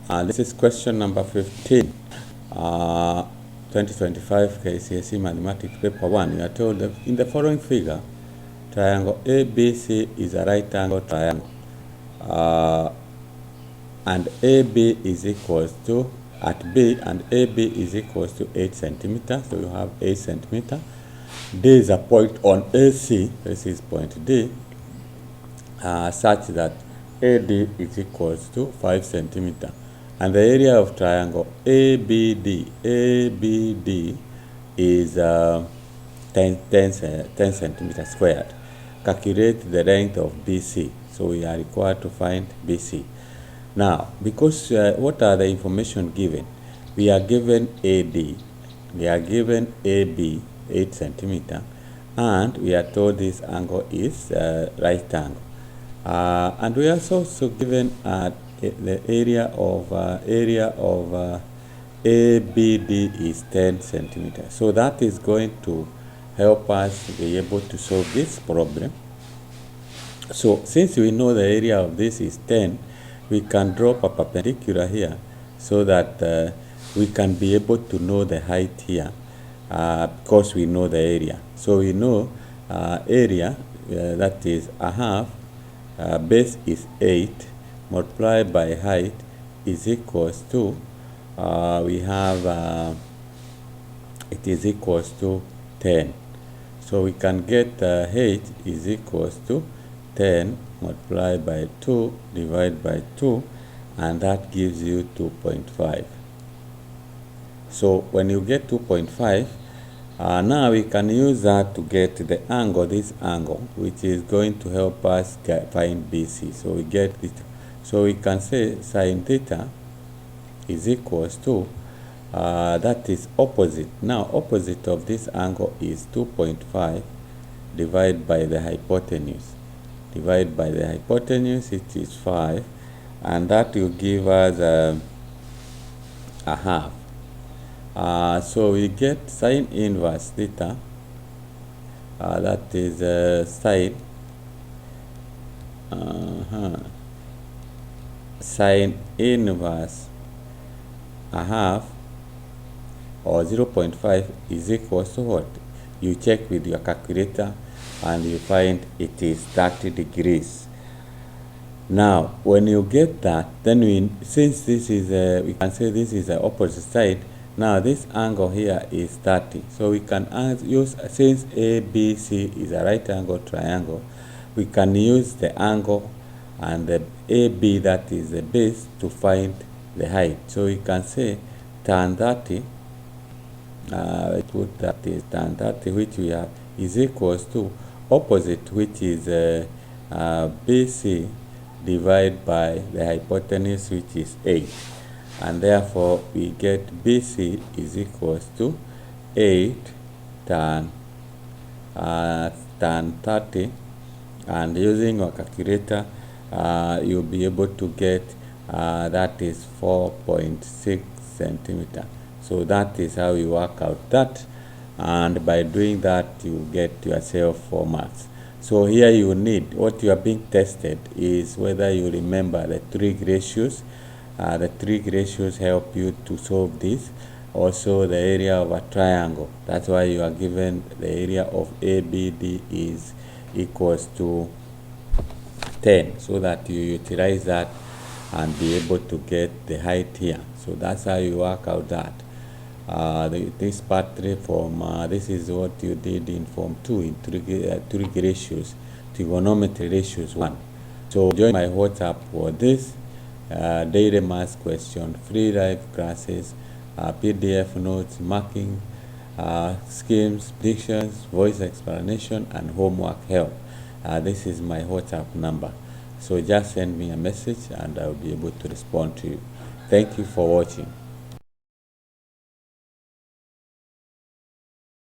This is question number 15, 2025 KCSE Mathematics Paper 1. You are told that in the following figure, triangle ABC is a right angle triangle. And AB is equals to, at B, and AB is equals to 8 centimeters. So you have 8 centimeters. D is a point on AC, this is point D, such that AD is equals to 5 centimeters. And the area of triangle ABD is 10 centimeters squared. Calculate the length of BC. So we are required to find BC. Now, because what are the information given? We are given AD, we are given AB 8 centimeters, and we are told this angle is right angle. And we are also given the area of ABD is 10 centimeters. So that is going to help us be able to solve this problem. So since we know the area of this is 10, we can drop a perpendicular here so that we can be able to know the height here because we know the area. So we know area, that is a half, base is 8, multiplied by height is equals to, we have, it is equals to 10. So we can get height is equals to 10 multiplied by 2 divided by 2, and that gives you 2.5. So when you get 2.5, now we can use that to get the angle, this angle, which is going to help us find BC. So we get it. So we can say sine theta is equals to, that is opposite. Now opposite of this angle is 2.5 divided by the hypotenuse. Divided by the hypotenuse, it is 5, and that will give us a half. So we get sine inverse theta, that is sine inverse a half, or 0.5 is equals to what? You check with your calculator and you find it is 30 degrees. Now when you get that, then since this is we can say this is the opposite side. Now this angle here is 30, so we can use, since ABC is a right angle triangle, we can use the angle and the AB, that is the base, to find the height. So we can say tan 30, put that is tan 30, which we have, is equals to opposite, which is BC divided by the hypotenuse, which is 8. And therefore we get BC is equals to 8 tan 30, and using your calculator you'll be able to get that is 4.6 centimeters. So that is how you work out that, and by doing that you get yourself 4 marks. So here you need, what you are being tested is whether you remember the trig ratios. The trig ratios help you to solve this. Also the area of a triangle, that's why you are given the area of ABD is equals to 10, so that you utilize that and be able to get the height here. So that's how you work out that. This part 3 form, this is what you did in form 2 in trig ratios, trigonometry ratios 1. So join my WhatsApp for this daily math question, free live classes, PDF notes, marking schemes, predictions, voice explanation, and homework help. This is my WhatsApp number. So just send me a message and I'll be able to respond to you. Thank you for watching.